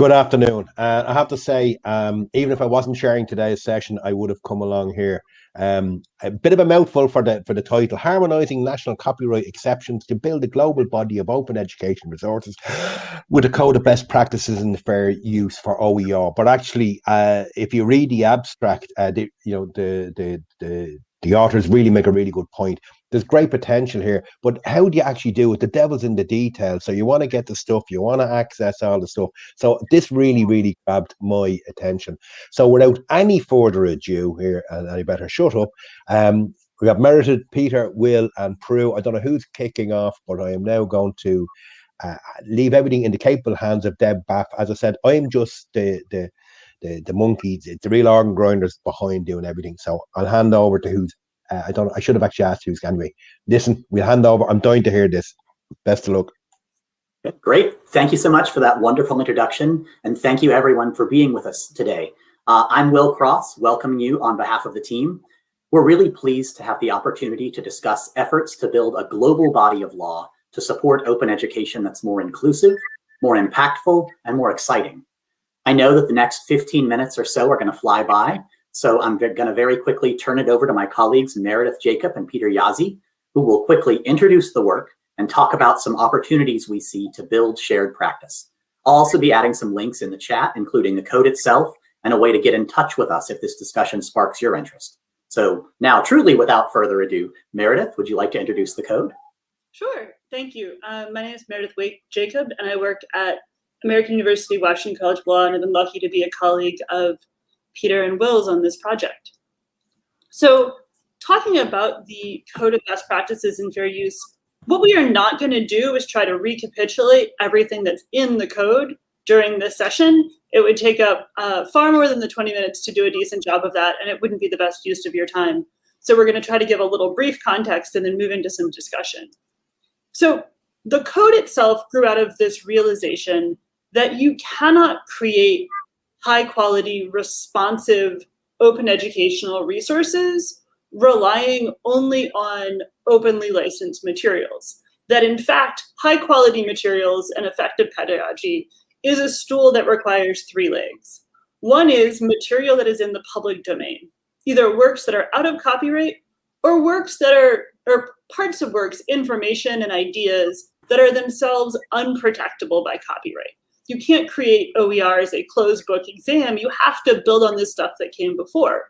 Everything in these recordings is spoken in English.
Good afternoon. I have to say, even if I wasn't sharing today's session, I would have come along here. A bit of a mouthful for the title: Harmonizing National Copyright Exceptions to Build a Global Body of Open Education Resources with a Code of Best Practices and Fair Use for OER. But actually, if you read the abstract, the authors really make a really good point. There's great potential here, but how do you actually do it? The devil's in the details. So you want to get the stuff, you want to access all the stuff. So this really, really grabbed my attention. So without any further ado here, and I better shut up, we have merited Peter, Will, and Prue. I don't know who's kicking off, but I am now going to leave everything in the capable hands of Deb Baff. As I said, I'm just the monkeys, the real organ grinders behind doing everything. So I'll hand over to who's I should have actually asked who's anyway. Listen, we'll hand over. I'm dying to hear this. Best of luck. Great. Thank you so much for that wonderful introduction. And thank you everyone for being with us today. I'm Will Cross, welcoming you on behalf of the team. We're really pleased to have the opportunity to discuss efforts to build a global body of law to support open education that's more inclusive, more impactful, and more exciting. I know that the next 15 minutes or so are going to fly by, so I'm going to very quickly turn it over to my colleagues Meredith Jacob and Peter Yazzie, who will quickly introduce the work and talk about some opportunities we see to build shared practice. I'll also be adding some links in the chat, including the code itself and a way to get in touch with us if this discussion sparks your interest. So now, truly without further ado, Meredith, would you like to introduce the code? Sure, thank you. My name is Meredith Jacob, and I work at American University Washington College of Law, and I've been lucky to be a colleague of Peter and Will's on this project. So talking about the Code of Best Practices and Fair Use, what we are not going to do is try to recapitulate everything that's in the code during this session. It would take up far more than the 20 minutes to do a decent job of that, and it wouldn't be the best use of your time. So we're going to try to give a little brief context and then move into some discussion. So the code itself grew out of this realization that you cannot create high quality, responsive, open educational resources relying only on openly licensed materials. That in fact, high quality materials and effective pedagogy is a stool that requires three legs. One is material that is in the public domain, either works that are out of copyright or works that are, or parts of works, information and ideas that are themselves unprotectable by copyright. You can't create OER as a closed book exam. You have to build on this stuff that came before.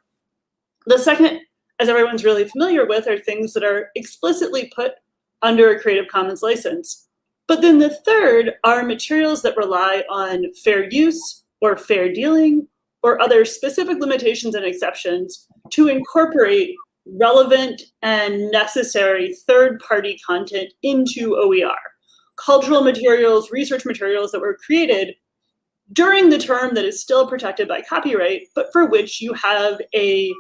The second, as everyone's really familiar with, are things that are explicitly put under a Creative Commons license. But then the third are materials that rely on fair use or fair dealing or other specific limitations and exceptions to incorporate relevant and necessary third-party content into OER. Cultural materials, research materials that were created during the term that is still protected by copyright, but for which you have a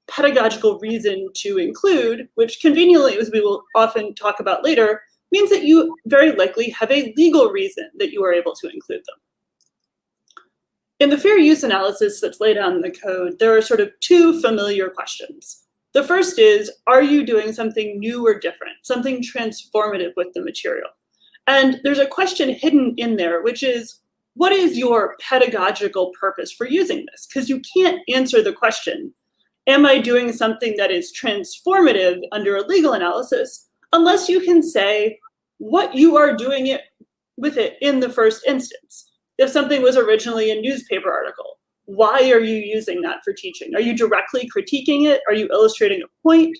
pedagogical reason to include, which conveniently, as we will often talk about later, means that you very likely have a legal reason that you are able to include them. In the fair use analysis that's laid out in the code, there are sort of two familiar questions. The first is, are you doing something new or different, something transformative with the material? And there's a question hidden in there, which is, what is your pedagogical purpose for using this? Because you can't answer the question, am I doing something that is transformative under a legal analysis, unless you can say what you are doing with it in the first instance. If something was originally a newspaper article, why are you using that for teaching? Are you directly critiquing it? Are you illustrating a point?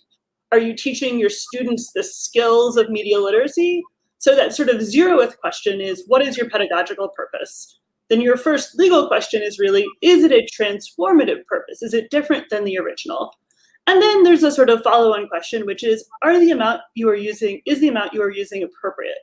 Are you teaching your students the skills of media literacy? So that sort of zeroth question is, what is your pedagogical purpose? Then your first legal question is really, is it a transformative purpose? Is it different than the original? And then there's a sort of follow-on question, which is, is the amount you are using appropriate?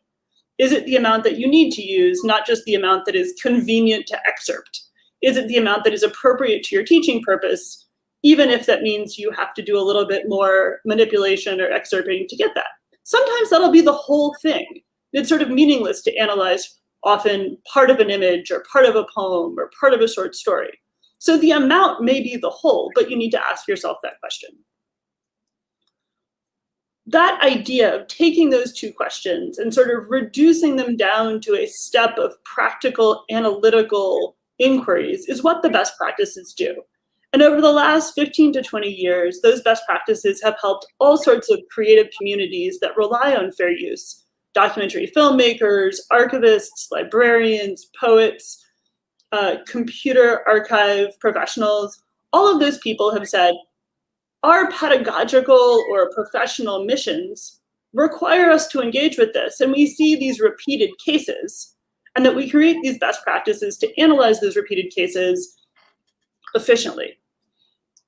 Is it the amount that you need to use, not just the amount that is convenient to excerpt? Is it the amount that is appropriate to your teaching purpose, even if that means you have to do a little bit more manipulation or excerpting to get that? Sometimes that'll be the whole thing. It's sort of meaningless to analyze often part of an image or part of a poem or part of a short story. So the amount may be the whole, but you need to ask yourself that question. that idea of taking those two questions and sort of reducing them down to a step of practical analytical inquiries is what the best practices do. And over the last 15 to 20 years, those best practices have helped all sorts of creative communities that rely on fair use: documentary filmmakers, archivists, librarians, poets, computer archive professionals. All of those people have said, our pedagogical or professional missions require us to engage with this, and we see these repeated cases, and that we create these best practices to analyze those repeated cases efficiently.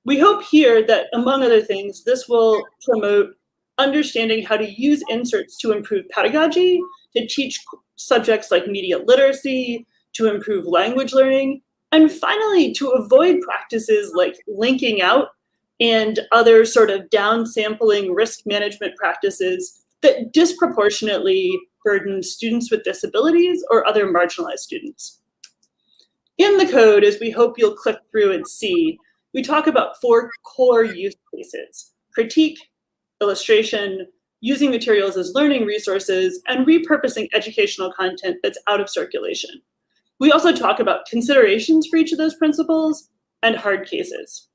We hope here that, among other things, this will promote understanding how to use inserts to improve pedagogy, to teach subjects like media literacy, to improve language learning, and finally, to avoid practices like linking out and other sort of downsampling risk management practices that disproportionately burden students with disabilities or other marginalized students. In the code, as we hope you'll click through and see, we talk about 4 core use cases: critique, illustration, using materials as learning resources, and repurposing educational content that's out of circulation. We also talk about considerations for each of those principles and hard cases.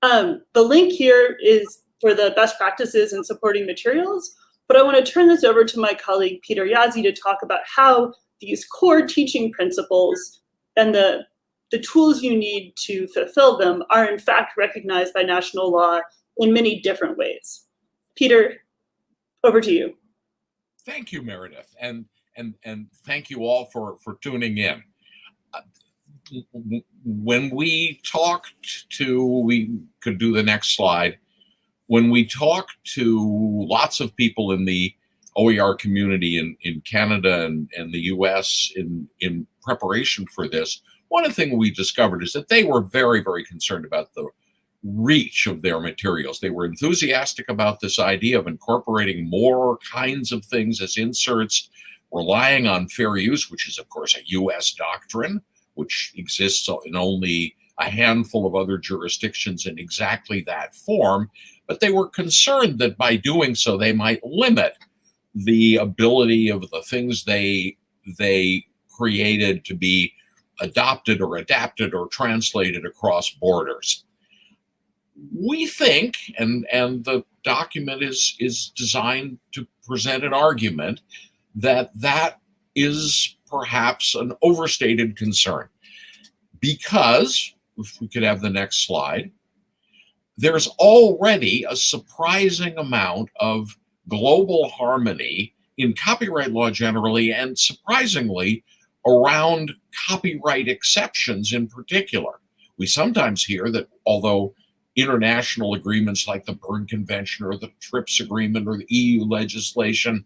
The link here is for the best practices in supporting materials, but I want to turn this over to my colleague Peter Yazzie to talk about how these core teaching principles and the tools you need to fulfill them are in fact recognized by national law in many different ways. Peter, over to you. Thank you, Meredith, and thank you all for tuning in. When we talked to, we could do the next slide. When we talked to lots of people in the OER community in Canada and the US in preparation for this, one of the things we discovered is that they were very, very concerned about the reach of their materials. They were enthusiastic about this idea of incorporating more kinds of things as inserts, relying on fair use, which is, of course, a US doctrine, which exists in only a handful of other jurisdictions in exactly that form. But they were concerned that by doing so, they might limit the ability of the things they created to be adopted or adapted or translated across borders. We think, and the document is designed to present an argument that is perhaps an overstated concern, because, if we could have the next slide, there's already a surprising amount of global harmony in copyright law generally, and surprisingly around copyright exceptions in particular. We sometimes hear that although international agreements like the Berne Convention or the TRIPS agreement or the EU legislation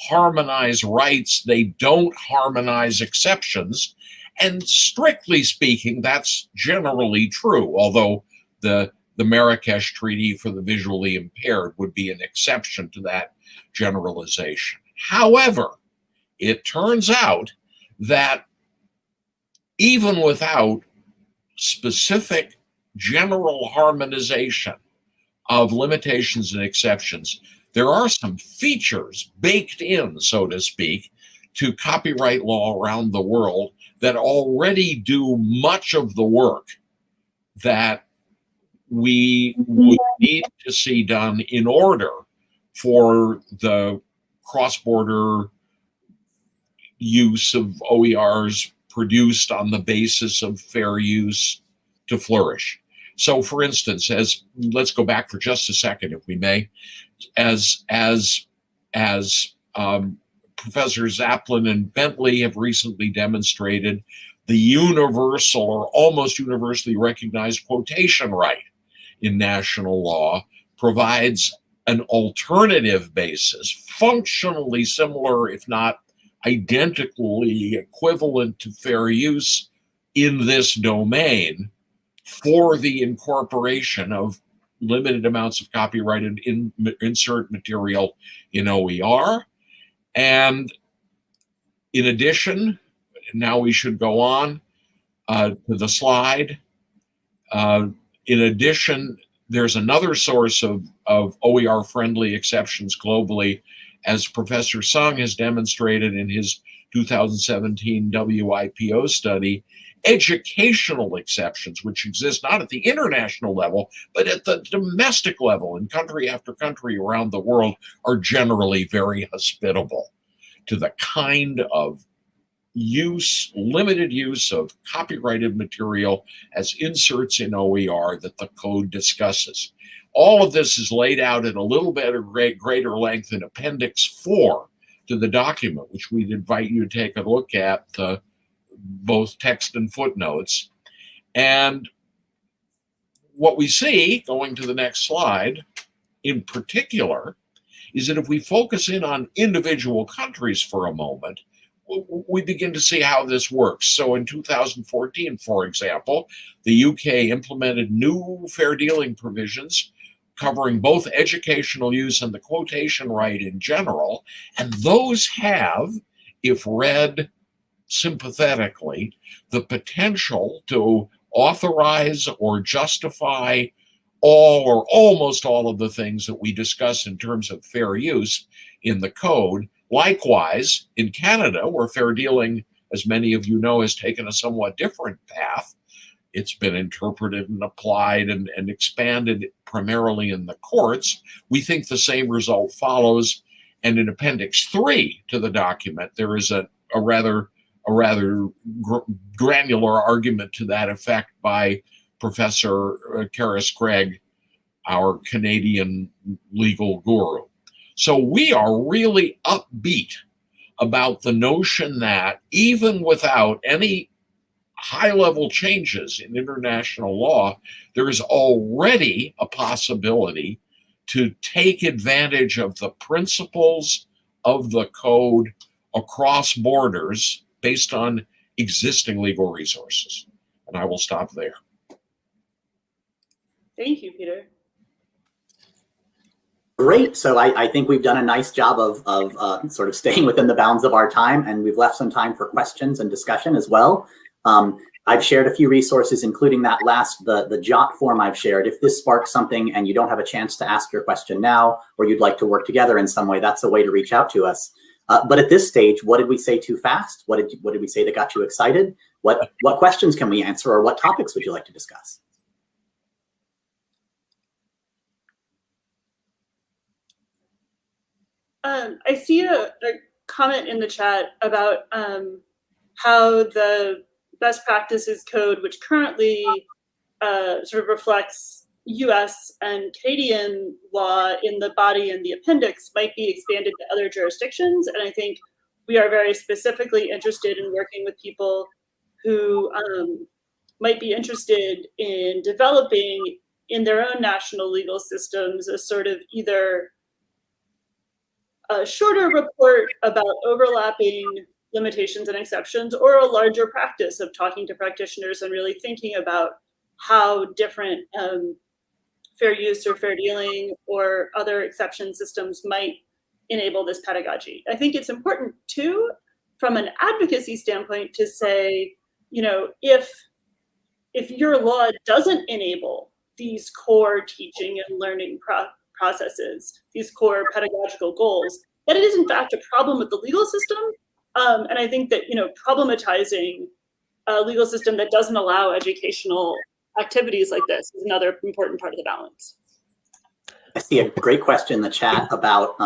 harmonize rights, they don't harmonize exceptions. And strictly speaking, that's generally true, although the Marrakesh Treaty for the visually impaired would be an exception to that generalization. However, it turns out that even without specific general harmonization of limitations and exceptions, there are some features baked in, so to speak, to copyright law around the world that already do much of the work that we would need to see done in order for the cross-border use of OERs produced on the basis of fair use to flourish. So, for instance, let's go back for just a second, if we may, as Professor Zaplin and Bentley have recently demonstrated, the universal or almost universally recognized quotation right in national law provides an alternative basis, functionally similar, if not identically equivalent to fair use in this domain, for the incorporation of limited amounts of copyrighted insert material in OER. And in addition, now we should go on to the slide. In addition, There's another source of OER-friendly exceptions globally, as Professor Sung has demonstrated in his 2017 WIPO study. Educational exceptions, which exist not at the international level, but at the domestic level in country after country around the world, are generally very hospitable to the kind of limited use of copyrighted material as inserts in OER that the code discusses. All of this is laid out in a little bit of greater length in Appendix 4 to the document, which we'd invite you to take a look at, both text and footnotes. And what we see, going to the next slide, in particular, is that if we focus in on individual countries for a moment, we begin to see how this works. So in 2014, for example, the UK implemented new fair dealing provisions covering both educational use and the quotation right in general. And those have, if read sympathetically, the potential to authorize or justify all or almost all of the things that we discuss in terms of fair use in the code. Likewise, in Canada, where fair dealing, as many of you know, has taken a somewhat different path, it's been interpreted and applied and expanded primarily in the courts. We think the same result follows. And in Appendix 3 to the document, there is a rather granular argument to that effect by Professor Karis Craig, our Canadian legal guru. So we are really upbeat about the notion that even without any high-level changes in international law, there is already a possibility to take advantage of the principles of the code across borders based on existing legal resources. And I will stop there. Thank you, Peter. Great. So I think we've done a nice job of sort of staying within the bounds of our time, and we've left some time for questions and discussion as well. I've shared a few resources, including that the JOT form I've shared. If this sparks something and you don't have a chance to ask your question now, or you'd like to work together in some way, that's a way to reach out to us. But at this stage, what did we say too fast? What did we say that got you excited? What questions can we answer, or what topics would you like to discuss? I see a comment in the chat about how the best practices code, which currently sort of reflects US and Canadian law in the body and the appendix, might be expanded to other jurisdictions. And I think we are very specifically interested in working with people who might be interested in developing in their own national legal systems a sort of either a shorter report about overlapping limitations and exceptions, or a larger practice of talking to practitioners and really thinking about how different fair use or fair dealing or other exception systems might enable this pedagogy. I think it's important too, from an advocacy standpoint, to say, you know, if your law doesn't enable these core teaching and learning processes, these core pedagogical goals, that it is in fact a problem with the legal system. And I think that, you know, problematizing a legal system that doesn't allow educational activities like this is another important part of the balance. I see a great question in the chat about,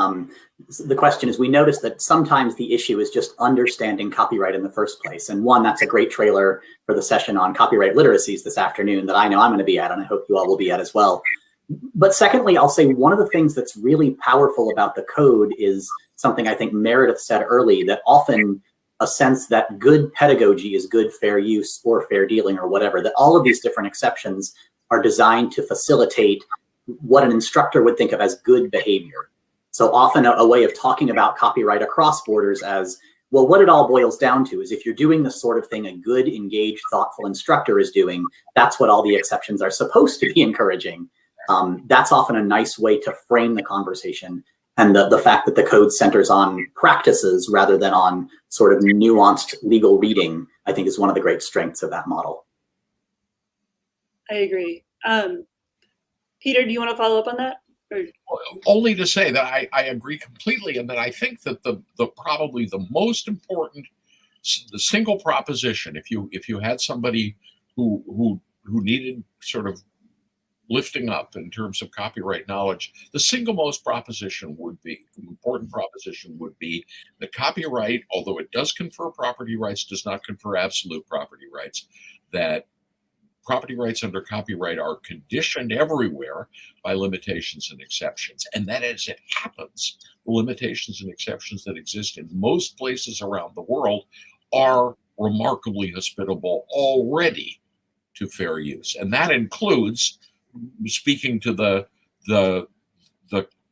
the question is, we noticed that sometimes the issue is just understanding copyright in the first place. And one, that's a great trailer for the session on copyright literacies this afternoon that I know I'm going to be at, and I hope you all will be at as well. But secondly, I'll say one of the things that's really powerful about the code is something I think Meredith said early, that often a sense that good pedagogy is good fair use or fair dealing or whatever, that all of these different exceptions are designed to facilitate what an instructor would think of as good behavior. So often a way of talking about copyright across borders as, well, what it all boils down to is if you're doing the sort of thing a good, engaged, thoughtful instructor is doing, that's what all the exceptions are supposed to be encouraging. That's often a nice way to frame the conversation. And the fact that the code centers on practices rather than on sort of nuanced legal reading, I think is one of the great strengths of that model. I agree. Peter, do you want to follow up on that? Or... Only to say that I agree completely, and that I think that the probably the most important, the single proposition, if you had somebody who needed sort of lifting up in terms of copyright knowledge, the single most important proposition would be that copyright, although it does confer property rights, does not confer absolute property rights. That property rights under copyright are conditioned everywhere by limitations and exceptions. And that as it happens, the limitations and exceptions that exist in most places around the world are remarkably hospitable already to fair use. And that includes, speaking to the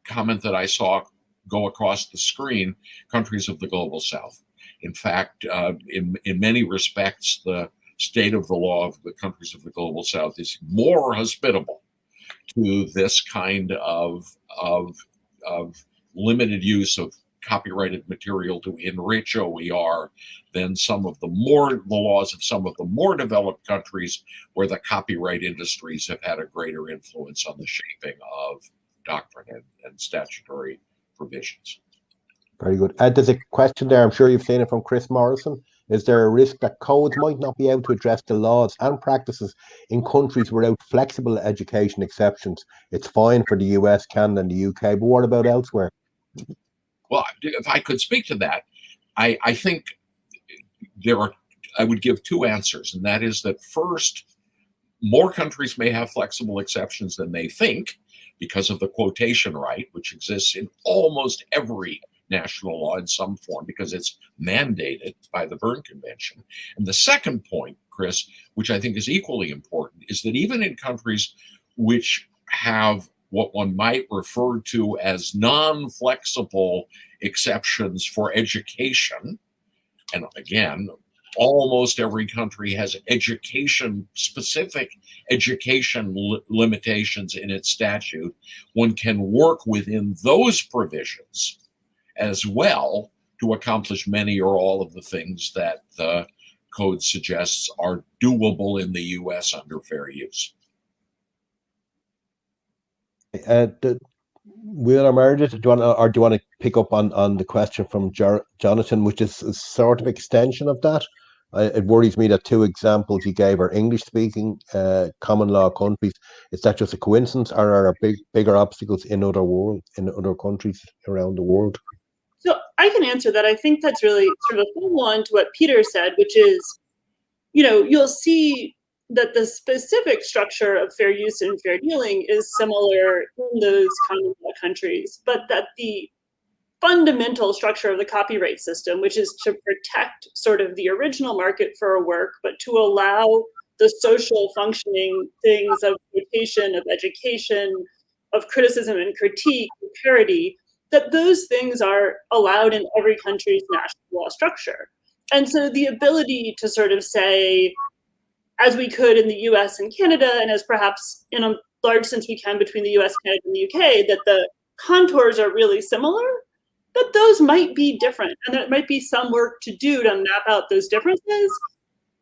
comment that I saw go across the screen, countries of the global south. In fact, in many respects, the state of the law of the countries of the global south is more hospitable to this kind of limited use of copyrighted material to enrich OER than the laws of some of the more developed countries where the copyright industries have had a greater influence on the shaping of doctrine and statutory provisions. Very good. There's a question there, I'm sure you've seen it, from Chris Morrison. Is there a risk that codes might not be able to address the laws and practices in countries without flexible education exceptions? It's fine for the US, Canada, and the UK, but what about elsewhere? Well, if I could speak to that, I think I would give two answers, and that is that first, more countries may have flexible exceptions than they think because of the quotation right, which exists in almost every national law in some form because it's mandated by the Berne Convention. And the second point, Chris, which I think is equally important, is that even in countries which have what one might refer to as non-flexible exceptions for education, and again, almost every country has specific education limitations in its statute, one can work within those provisions as well to accomplish many or all of the things that the code suggests are doable in the US under fair use. Will or Meredith, do you want to pick up on the question from Jonathan, which is a sort of extension of that? It worries me that two examples you gave are English-speaking common law countries. Is that just a coincidence, or are there bigger obstacles in other countries around the world? So I can answer that. I think that's really sort of a follow-on to what Peter said, which is, you'll see that the specific structure of fair use and fair dealing is similar in those common law countries, but that the fundamental structure of the copyright system, which is to protect sort of the original market for a work, but to allow the social functioning things of quotation, of education, of criticism and critique, and parody, that those things are allowed in every country's national law structure. And so the ability to sort of say, as we could in the US and Canada, and as perhaps in a large sense we can between the US, Canada, and the UK, that the contours are really similar, but those might be different. And there might be some work to do to map out those differences.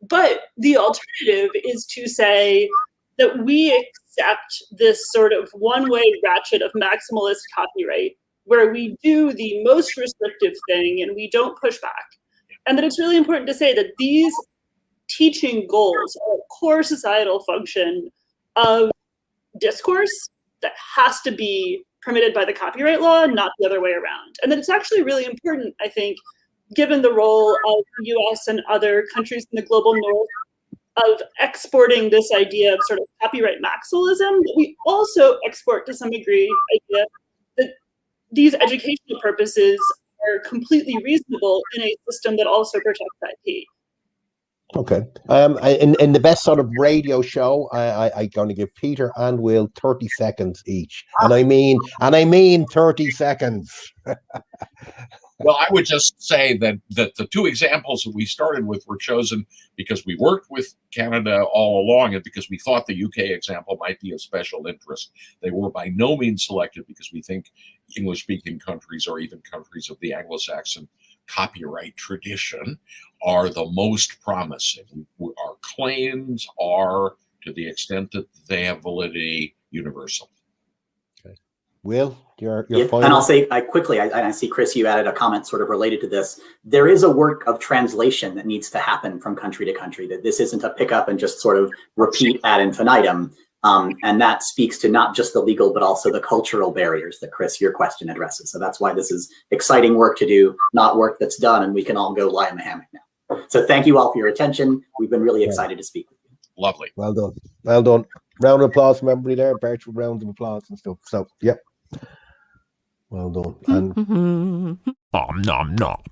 But the alternative is to say that we accept this sort of one-way ratchet of maximalist copyright, where we do the most restrictive thing and we don't push back. And that it's really important to say that these teaching goals are a core societal function of discourse that has to be permitted by the copyright law, not the other way around. And that it's actually really important, I think, given the role of the US and other countries in the global north of exporting this idea of sort of copyright maximalism, that we also export to some degree the idea that these educational purposes are completely reasonable in a system that also protects IP. Okay. In the best sort of radio show, I'm going to give Peter and Will 30 seconds each, and I mean 30 seconds. Well, I would just say that the two examples that we started with were chosen because we worked with Canada all along and because we thought the UK example might be of special interest. They were by no means selected because we think English-speaking countries or even countries of the Anglo-Saxon copyright tradition are the most promising. Our claims are, to the extent that they have validity, universal. Will, your Yeah, final? and I'll say quickly, I see, Chris, you added a comment sort of related to this. There is a work of translation that needs to happen from country to country, that this isn't a pick up and just sort of repeat ad infinitum. And that speaks to not just the legal, but also the cultural barriers that, Chris, your question addresses. So that's why this is exciting work to do, not work that's done and we can all go lie in the hammock now. So thank you all for your attention. We've been really excited to speak with you. Lovely. Well done. Well done. Round of applause from everybody there. Virtual rounds of applause and stuff. So, yep. Well done. And Nom nom nom.